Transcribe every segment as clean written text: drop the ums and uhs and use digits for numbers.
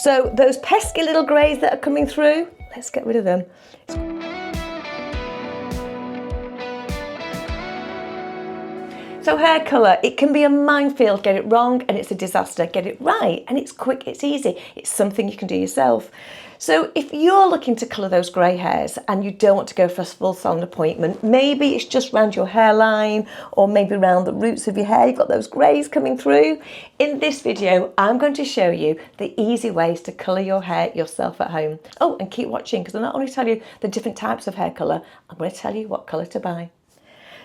So those pesky little greys that are coming through, let's get rid of them. So hair colour, it can be a minefield. Get it wrong and it's a disaster. Get it right and it's quick, it's easy. It's something you can do yourself. So if you're looking to colour those grey hairs and you don't want to go for a full salon appointment, maybe it's just around your hairline or maybe around the roots of your hair, you've got those greys coming through. In this video, I'm going to show you the easy ways to colour your hair yourself at home. Oh, and keep watching because I'll not only tell you the different types of hair colour, I'm going to tell you what colour to buy.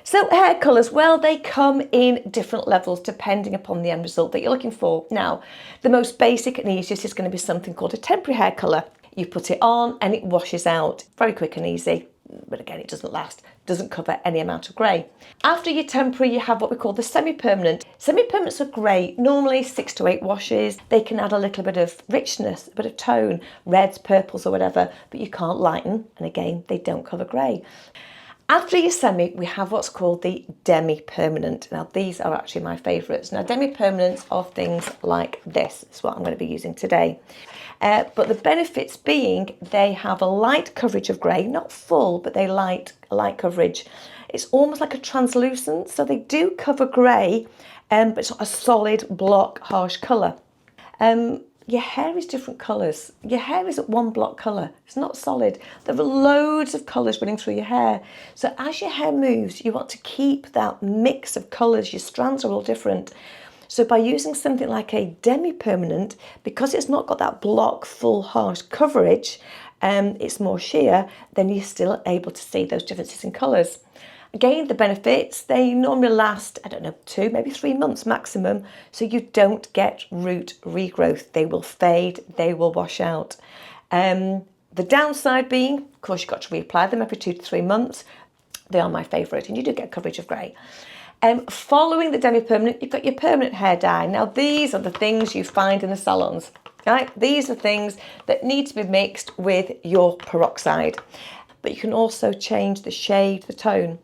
So hair colours, well, they come in different levels depending upon the end result that you're looking for. Now, the most basic and easiest is going to be something called a temporary hair colour. You put it on and it washes out. Very quick and easy, but again, it doesn't last, doesn't cover any amount of grey. After your temporary, you have what we call the semi-permanent. Semi-permanents are great, normally 6 to 8 washes. They can add a little bit of richness, a bit of tone, reds, purples or whatever, but you can't lighten, and again, they don't cover grey. After your semi, we have what's called the demi-permanent. Now, these are actually my favourites. Now, demi-permanents are things like this. It's what I'm going to be using today. But the benefits being they have a light coverage of grey, not full, but they light coverage. It's almost like a translucent, so they do cover grey, but it's not a solid block, harsh colour. Your hair is different colours. Your hair is one block colour. It's not solid. There are loads of colours running through your hair. So as your hair moves, you want to keep that mix of colours. Your strands are all different. So by using something like a demi-permanent, because it's not got that block, full, harsh coverage, it's more sheer, then you're still able to see those differences in colours. Again, the benefits, they normally last, 2, maybe 3 months maximum, so you don't get root regrowth. They will fade, they will wash out. The downside being, of course, you've got to reapply them every 2 to 3 months. They are my favourite, and you do get coverage of grey. Following the demi-permanent, you've got your permanent hair dye. Now, these are the things you find in the salons, right? These are things that need to be mixed with your peroxide. But you can also change the shade, the tone.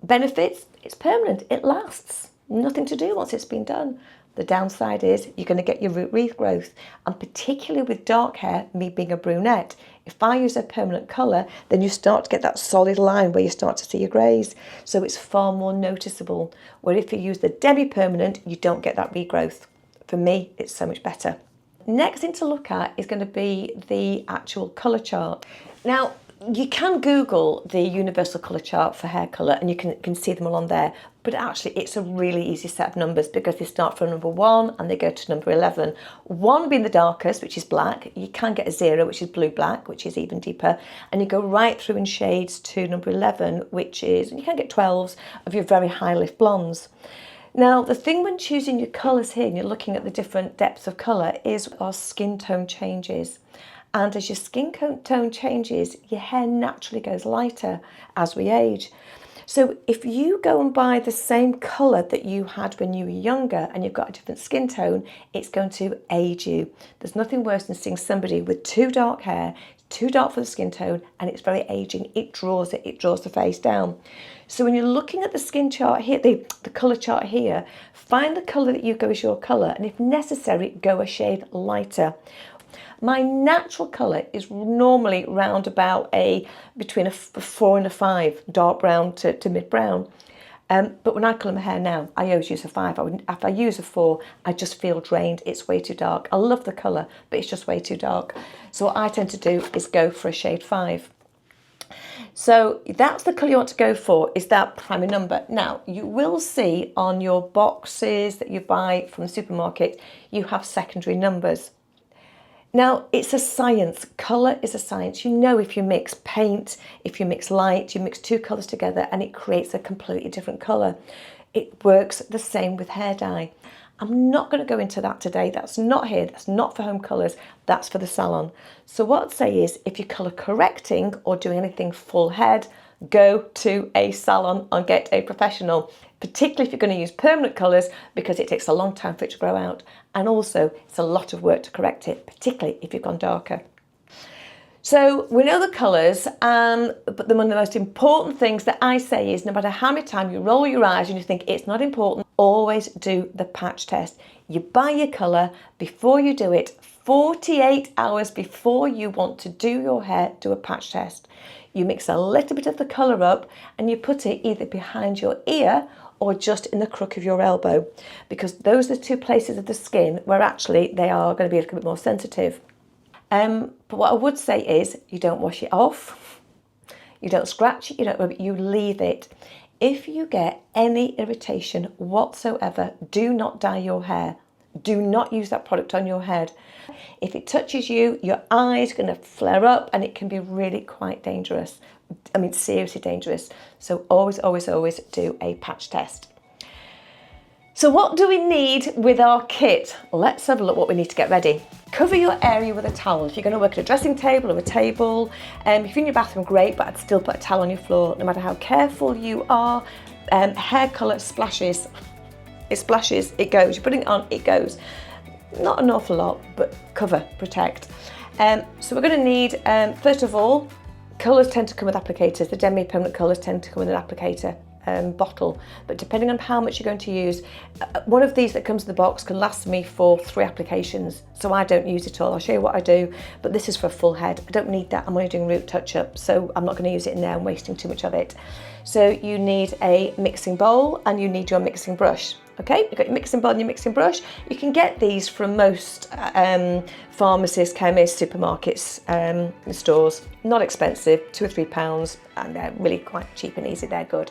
Benefits, it's permanent, it lasts. Nothing to do once it's been done. The downside is you're going to get your root regrowth, and particularly with dark hair, me being a brunette, if I use a permanent colour, then you start to get that solid line where you start to see your greys. So it's far more noticeable. Where if you use the demi-permanent, you don't get that regrowth. For me, it's so much better. Next thing to look at is going to be the actual colour chart. Now, you can Google the universal colour chart for hair colour and you can see them all on there, but actually it's a really easy set of numbers because they start from number 1 and they go to number 11. 1 being the darkest, which is black. You can get a 0, which is blue-black, which is even deeper, and you go right through in shades to number 11, which is, and you can get 12s of your very high lift blondes. Now, the thing when choosing your colours here and you're looking at the different depths of colour is our skin tone changes. And as your skin tone changes, your hair naturally goes lighter as we age. So if you go and buy the same colour that you had when you were younger and you've got a different skin tone, it's going to age you. There's nothing worse than seeing somebody with too dark hair, too dark for the skin tone, and it's very aging. It draws the face down. So when you're looking at the skin chart here, the colour chart here, find the colour that you go as your colour, and if necessary, go a shade lighter. My natural colour is normally round about between a 4 and a 5, dark brown to mid brown. But when I colour my hair now, I always use a 5. If I use a 4, I just feel drained. It's way too dark. I love the colour, but it's just way too dark. So what I tend to do is go for a shade 5. So that's the colour you want to go for, is that primary number. Now, you will see on your boxes that you buy from the supermarket, you have secondary numbers. Now, it's a science. Colour is a science. You know, if you mix paint, if you mix light, you mix 2 colours together and it creates a completely different colour. It works the same with hair dye. I'm not going to go into that today. That's not here. That's not for home colours. That's for the salon. So what I'd say is if you're colour correcting or doing anything full head, go to a salon and get a professional, particularly if you're going to use permanent colours because it takes a long time for it to grow out. And also, it's a lot of work to correct it, particularly if you've gone darker. So we know the colours, but one of the most important things that I say is no matter how many times you roll your eyes and you think it's not important, always do the patch test. You buy your colour, before you do it, 48 hours before you want to do your hair, do a patch test. You mix a little bit of the colour up and you put it either behind your ear or just in the crook of your elbow, because those are the two places of the skin where actually they are going to be a little bit more sensitive. But what I would say is you don't wash it off, you don't scratch it, you don't rub it, you leave it. If you get any irritation whatsoever, do not dye your hair. Do not use that product on your head. If it touches you, your eyes are going to flare up and it can be really quite dangerous. I mean, seriously dangerous. So always, always, always do a patch test. So what do we need with our kit? Let's have a look what we need to get ready. Cover your area with a towel. If you're going to work at a dressing table or a table, if you're in your bathroom, great, but I'd still put a towel on your floor. No matter how careful you are, hair colour splashes. It splashes, it goes. You're putting it on, it goes. Not an awful lot, but cover, protect. So we're going to need, first of all, colours tend to come with applicators. The demi permanent colours tend to come with an applicator bottle, but depending on how much you're going to use, one of these that comes in the box can last me for 3 applications, so I don't use it all. I'll show you what I do, but this is for a full head. I don't need that. I'm only doing root touch-up, so I'm not going to use it in there. I'm wasting too much of it. So you need a mixing bowl and you need your mixing brush. Okay, you've got your mixing bowl and your mixing brush. You can get these from most pharmacies, chemists, supermarkets, stores. Not expensive, £2 or £3, and they're really quite cheap and easy. They're good.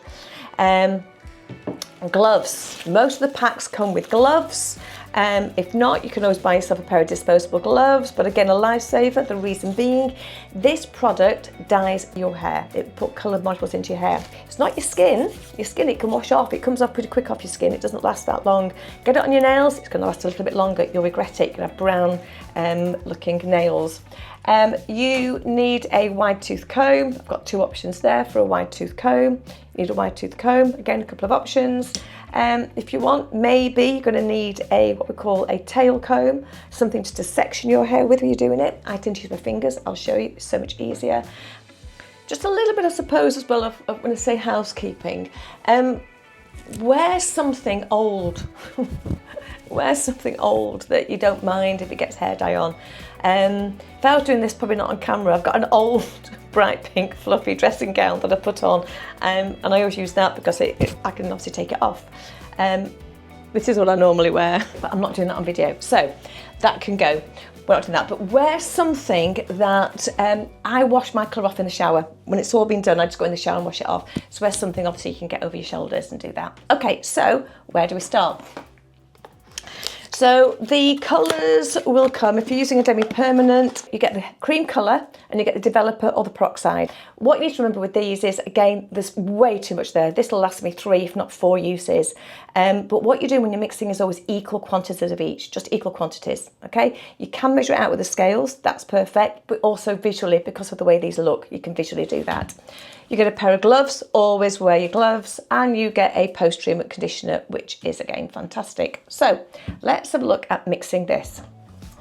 Gloves. Most of the packs come with gloves. If not, you can always buy yourself a pair of disposable gloves, but again, a lifesaver. The reason being, this product dyes your hair. It put colour modules into your hair. It's not your skin. Your skin, it can wash off. It comes off pretty quick off your skin. It doesn't last that long. Get it on your nails. It's going to last a little bit longer. You'll regret it. You're going to have brown looking nails. You need a wide tooth comb. I've got 2 options there for a wide tooth comb. You need a wide tooth comb. Again, a couple of options. If you want, maybe you're going to need what we call a tail comb, something just to section your hair with when you're doing it. I tend to use my fingers. I'll show you. It's so much easier. Just a little bit, I suppose, as well, of when I say housekeeping. Wear something old. Wear something old that you don't mind if it gets hair dye on. If I was doing this, probably not on camera, I've got an old bright pink fluffy dressing gown that I put on, and I always use that because I can obviously take it off. This is what I normally wear, but I'm not doing that on video, so that can go. We're not doing that, but wear something that I wash my colour off in the shower. When it's all been done, I just go in the shower and wash it off. So wear something obviously you can get over your shoulders and do that. Okay, so where do we start? So the colours will come, if you're using a demi-permanent, you get the cream colour and you get the developer or the peroxide. What you need to remember with these is, again, there's way too much there. This will last me 3, if not 4 uses. But what you're doing when you're mixing is always equal quantities of each, just equal quantities, okay? You can measure it out with the scales, that's perfect, but also visually, because of the way these look, you can visually do that. You get a pair of gloves, always wear your gloves, and you get a post-treatment conditioner, which is again fantastic. So let's have a look at mixing this.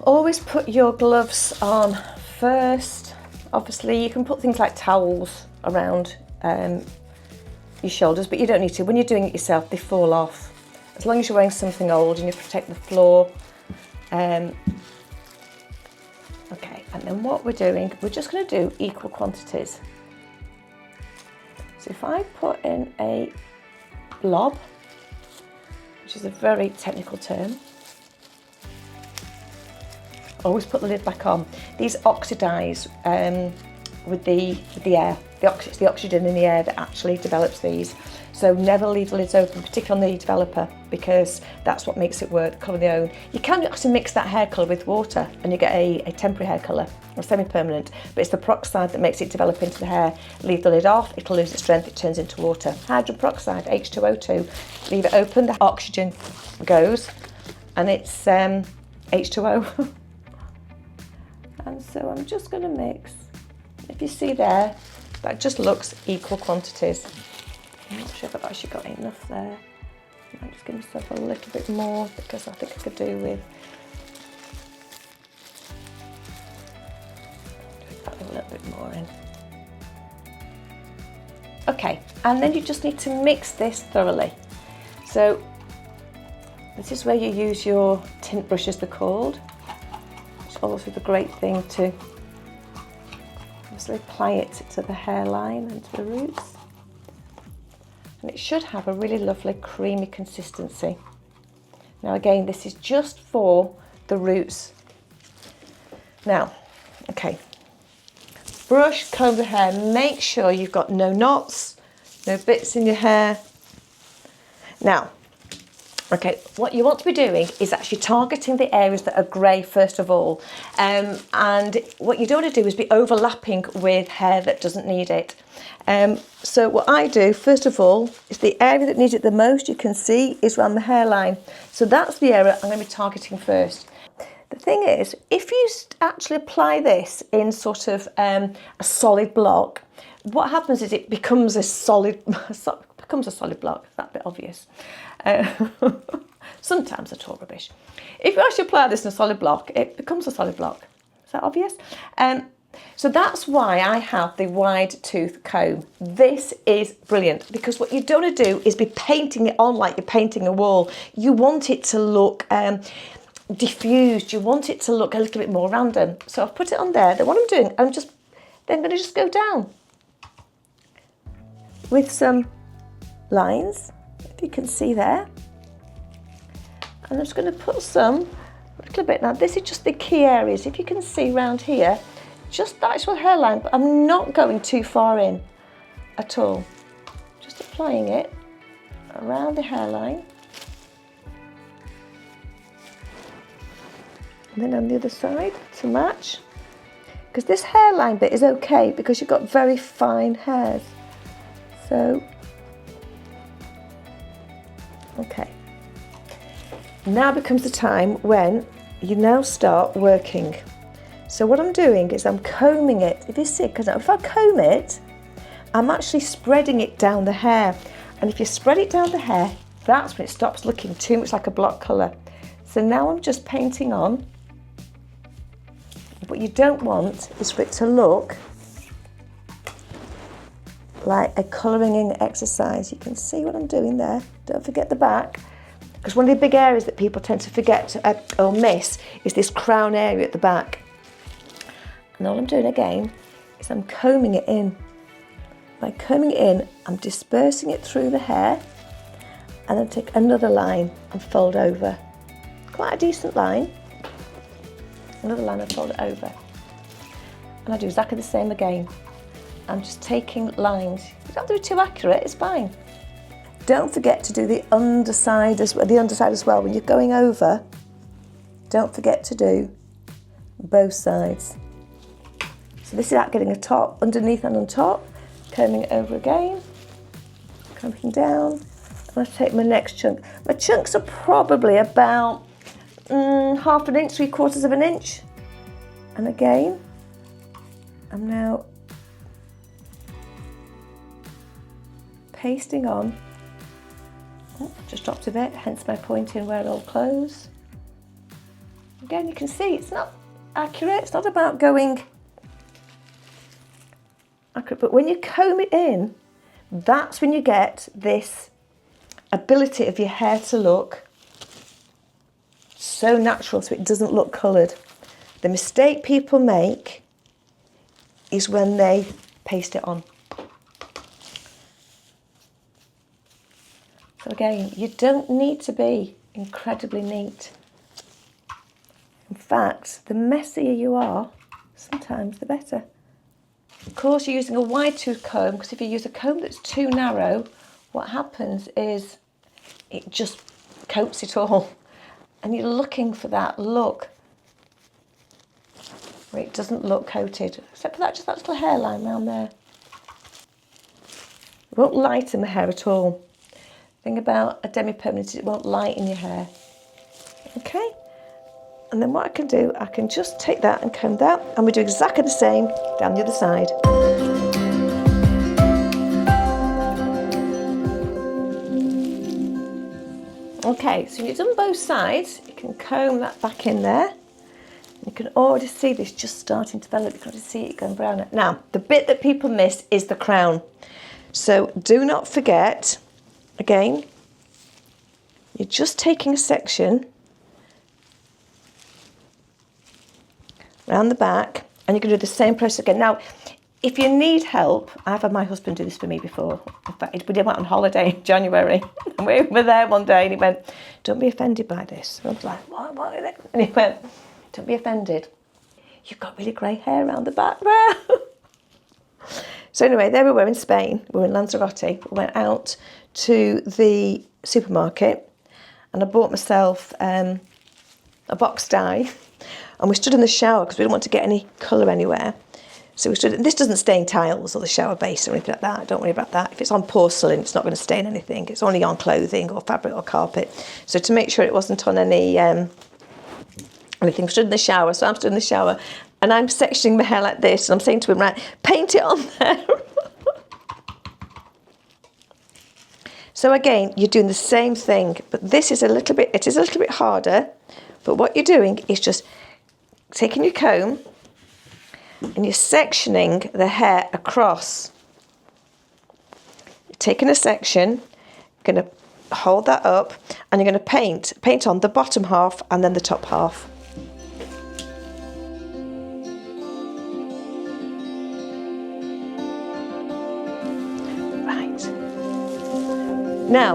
Always put your gloves on first. Obviously you can put things like towels around your shoulders, but you don't need to. When you're doing it yourself, they fall off. As long as you're wearing something old and you protect the floor. Okay, and then what we're doing, we're just going to do equal quantities. So if I put in a blob, which is a very technical term, always put the lid back on. These oxidise with the air. It's the oxygen in the air that actually develops these. So never leave the lids open, particularly on the developer, because that's what makes it work, colour the own. You can actually mix that hair colour with water and you get a temporary hair colour, or semi-permanent, but it's the peroxide that makes it develop into the hair. Leave the lid off, it'll lose its strength, it turns into water. Hydrogen peroxide, H2O2. Leave it open, the oxygen goes, and it's H2O. And so I'm just going to mix. If you see there, that just looks equal quantities. I'm not sure if I've actually got enough there. I might just give myself a little bit more because I think I could do with a little bit more in. Okay, and then you just need to mix this thoroughly. So this is where you use your tint brushes, they're called. Just also the great thing to obviously apply it to the hairline and to the roots. And it should have a really lovely creamy consistency. Now again, this is just for the roots. Now, okay, brush, comb the hair, make sure you've got no knots, no bits in your hair. Now, okay, what you want to be doing is actually targeting the areas that are grey first of all. And what you don't want to do is be overlapping with hair that doesn't need it. So what I do, first of all, is the area that needs it the most, you can see, is around the hairline. So that's the area I'm going to be targeting first. The thing is, if you actually apply this in sort of a solid block, what happens is it becomes a solid block. That's a bit obvious. Sometimes I talk rubbish. If you actually apply this in a solid block, it becomes a solid block. Is that obvious? So that's why I have the wide tooth comb. This is brilliant because what you don't want to do is be painting it on like you're painting a wall. You want it to look diffused. You want it to look a little bit more random. So I've put it on there. Then what I'm doing, I'm going to just go down with some lines, if you can see there. And I'm just going to put a little bit. Now this is just the key areas. If you can see around here, just the actual hairline, but I'm not going too far in at all. Just applying it around the hairline. And then on the other side to match. Because this hairline bit is okay because you've got very fine hairs. So, okay. Now becomes the time when you now start working. So what I'm doing is I'm combing it. If you see, because if I comb it, I'm actually spreading it down the hair. And if you spread it down the hair, that's when it stops looking too much like a block colour. So now I'm just painting on. What you don't want is for it to look like a colouring in exercise. You can see what I'm doing there. Don't forget the back. Because one of the big areas that people tend to forget or miss is this crown area at the back. And all I'm doing again is I'm combing it in. By combing it in, I'm dispersing it through the hair and then take another line and fold over. Quite a decent line. Another line and fold it over. And I do exactly the same again. I'm just taking lines. You don't have to be too accurate, it's fine. Don't forget to do the underside as well. When you're going over, don't forget to do both sides. So this is about getting a top, underneath and on top, combing it over again, combing down. I'm going to take my next chunk. My chunks are probably about half an inch, 3/4 of an inch. And again, I'm now pasting on. Oh, just dropped a bit, hence my pointing where it'll close. Again, you can see it's not accurate. It's not about going accurate, but when you comb it in, that's when you get this ability of your hair to look so natural, so it doesn't look coloured. The mistake people make is when they paste it on. So again, you don't need to be incredibly neat. In fact, the messier you are, sometimes the better. Of course, you're using a wide tooth comb, because if you use a comb that's too narrow, what happens is it just coats it all. And you're looking for that look where it doesn't look coated, except for that, just that little hairline around there. It won't lighten the hair at all. The thing about a demi-permanent is it won't lighten your hair. Okay, and then what I can do, I can just take that and comb that, and we do exactly the same down the other side. Okay, so you've done both sides, you can comb that back in there. You can already see this just starting to develop, you can already see it going brown. Now, the bit that people miss is the crown. So do not forget, again, you're just taking a section around the back, and you're going to do the same process again. Now, if you need help, I've had my husband do this for me before. In fact, we went on holiday in January, and we were there one day, and he went, "Don't be offended by this." And I was like, what is it? And he went, "Don't be offended. You've got really grey hair around the back there." So anyway, there we were in Spain. We were in Lanzarote. We went out to the supermarket, and I bought myself a box dye, and we stood in the shower because we didn't want to get any colour anywhere. So we stood. This doesn't stain tiles or the shower base or anything like that. Don't worry about that. If it's on porcelain, it's not going to stain anything. It's only on clothing or fabric or carpet. So to make sure it wasn't on any anything, we stood in the shower. So I'm stood in the shower, and I'm sectioning my hair like this, and I'm saying to him, right, paint it on there. So again, you're doing the same thing, but this is a little bit. It is a little bit harder. But what you're doing is just taking your comb, and you're sectioning the hair across. You're taking a section, you're going to hold that up, and you're going to paint on the bottom half and then the top half. Right. Now,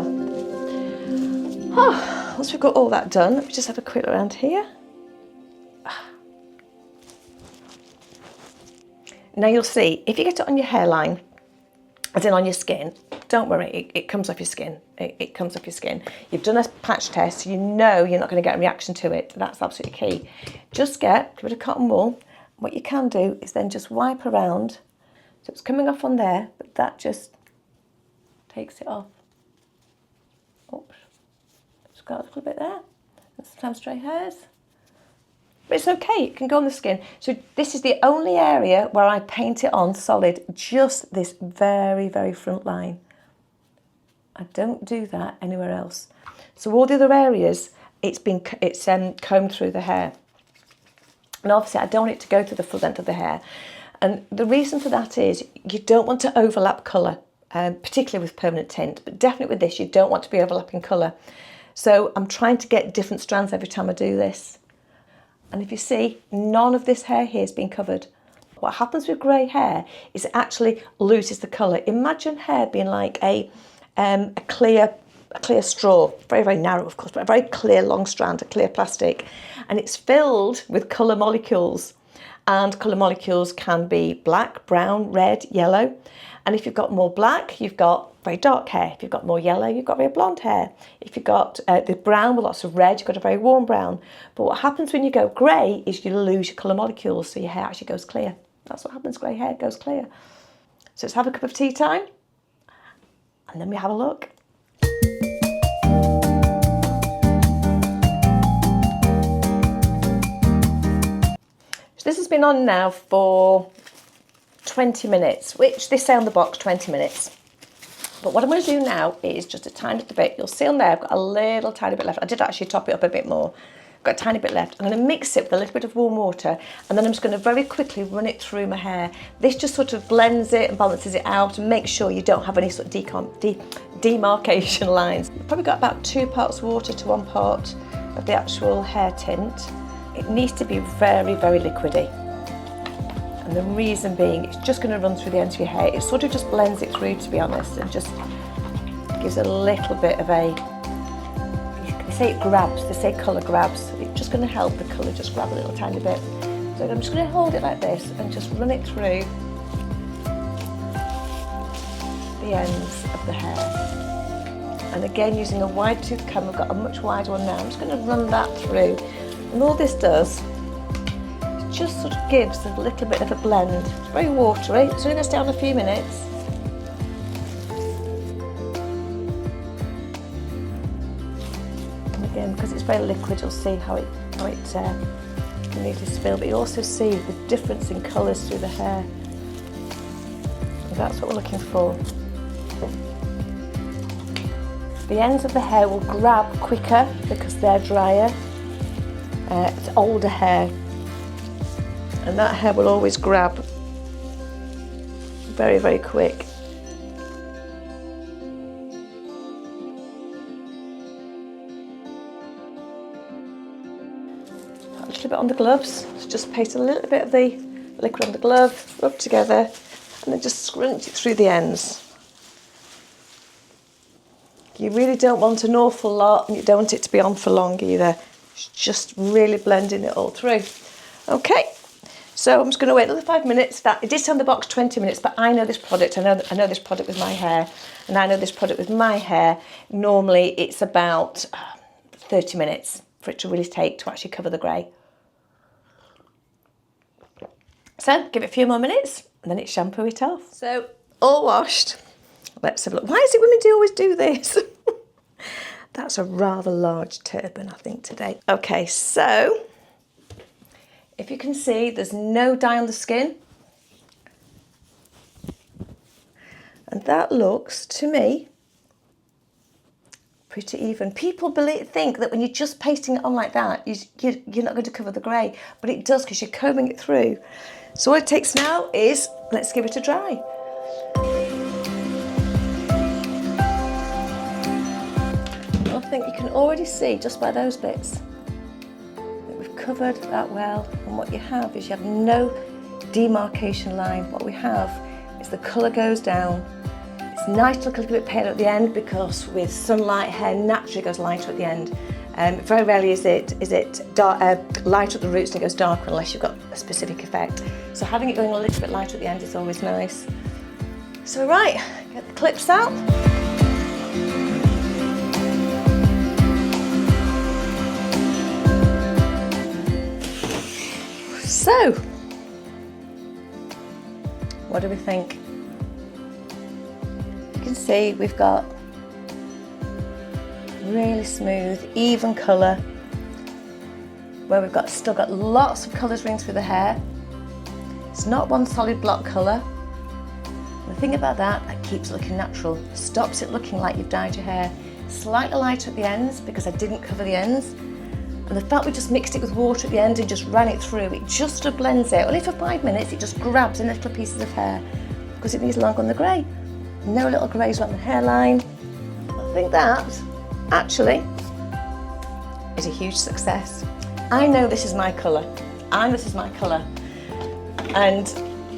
once we've got all that done, let me just have a quick look around here. Now you'll see, if you get it on your hairline, as in on your skin, don't worry, it comes off your skin. It comes off your skin. You've done a patch test, you know you're not going to get a reaction to it. That's absolutely key. Just get a bit of cotton wool. What you can do is then just wipe around. So it's coming off on there, but that just takes it off. Oops. Just got a little bit there. And sometimes stray hairs. But it's okay, it can go on the skin. So this is the only area where I paint it on solid, just this very, very front line. I don't do that anywhere else. So all the other areas, it's combed through the hair. And obviously I don't want it to go to the front end of the hair. And the reason for that is you don't want to overlap colour, particularly with permanent tint, but definitely with this, you don't want to be overlapping colour. So I'm trying to get different strands every time I do this. And if you see, none of this hair here has been covered. What happens with grey hair is it actually loses the colour. Imagine hair being like a clear straw, very, very narrow, of course, but a very clear long strand, a clear plastic. And it's filled with colour molecules. And colour molecules can be black, brown, red, yellow. And if you've got more black, you've got very dark hair. If you've got more yellow, you've got very blonde hair. If you've got the brown with lots of red, you've got a very warm brown. But what happens when you go grey is you lose your colour molecules, so your hair actually goes clear. That's what happens, grey hair goes clear. So let's have a cup of tea time, and then we have a look. So this has been on now for 20 minutes, which they say on the box 20 minutes. But what I'm going to do now is just a tiny little bit. You'll see on there I've got a little tiny bit left. I did actually top it up a bit more. I've got a tiny bit left. I'm going to mix it with a little bit of warm water, and then I'm just going to very quickly run it through my hair. This just sort of blends it and balances it out and makes sure you don't have any sort of demarcation lines. I've probably got about 2 parts water to 1 part of the actual hair tint. It needs to be very, very liquidy. And the reason being, it's just going to run through the ends of your hair. It sort of just blends it through, to be honest, and just gives a little bit of a, they say it grabs, they say colour grabs. It's just going to help the colour just grab a little tiny bit. So I'm just going to hold it like this and just run it through the ends of the hair. And again, using a wide tooth comb, I've got a much wider one now. I'm just going to run that through. And all this does, just sort of gives a little bit of a blend. It's very watery, it's only going to stay on a few minutes. And again, because it's very liquid, you'll see how it can need to spill, but you also see the difference in colours through the hair. And that's what we're looking for. The ends of the hair will grab quicker because they're drier. It's older hair. And that hair will always grab very, very quick. A little bit on the gloves, just paste a little bit of the liquid on the glove, rub together, and then just scrunch it through the ends. You really don't want an awful lot, and you don't want it to be on for long either. It's just really blending it all through. Okay, so I'm just going to wait another 5 minutes. It did say on the box 20 minutes, but I know this product. I know this product with my hair, and I know this product with my hair. Normally, it's about 30 minutes for it to really take to actually cover the grey. So give it a few more minutes, and then it's shampoo it off. So all washed. Let's have a look. Why is it women always do this? That's a rather large turban, I think, today. Okay, so if you can see, there's no dye on the skin. And that looks, to me, pretty even. People think that when you're just pasting it on like that, you're not going to cover the grey, but it does because you're combing it through. So all it takes now is, let's give it a dry. I think you can already see just by those bits that we've covered that well, and what you have is you have no demarcation line. What we have is the colour goes down. It's nice to look a little bit pale at the end because with sunlight, hair naturally goes lighter at the end. Very rarely is it dark, lighter at the roots and it goes darker unless you've got a specific effect. So having it going a little bit lighter at the end is always nice. So right, get the clips out. So, what do we think? You can see we've got really smooth, even colour, where we've still got lots of colours running through the hair. It's not one solid block colour. The thing about that keeps it looking natural, stops it looking like you've dyed your hair. Slightly lighter at the ends because I didn't cover the ends. And the fact we just mixed it with water at the end and just ran it through, it just blends it. Only for 5 minutes, it just grabs in little pieces of hair because it needs long on the grey. No little greys around the hairline. I think that actually is a huge success. I know this is my colour. And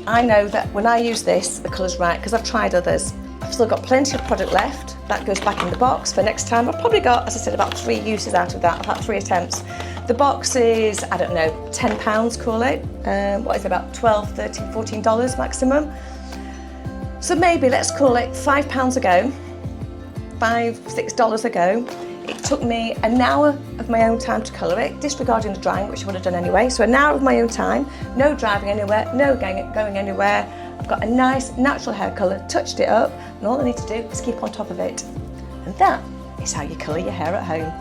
I know that when I use this, the colour's right because I've tried others. I've still got plenty of product left. That goes back in the box for next time. I've probably got, as I said, about 3 uses out of that. I've had 3 attempts. The box is, I don't know, £10, call it. What is it, about $12, $13, $14 maximum? So maybe let's call it £5 ago, $5, $6 ago. It took me an hour of my own time to colour it, disregarding the drying, which I would have done anyway. So an hour of my own time, no driving anywhere, no going anywhere. I've got a nice natural hair colour, touched it up, and all I need to do is keep on top of it. And that is how you colour your hair at home.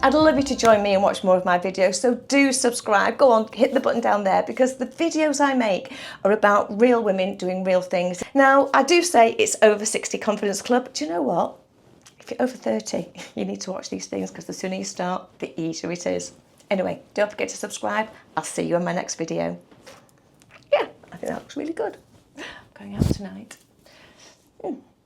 I'd love you to join me and watch more of my videos, so do subscribe. Go on, hit the button down there because the videos I make are about real women doing real things. Now, I do say it's over 60 confidence club. Do you know what? If you're over 30, you need to watch these things because the sooner you start, the easier it is. Anyway, don't forget to subscribe. I'll see you in my next video. Yeah, I think that looks really good. I'm going out tonight.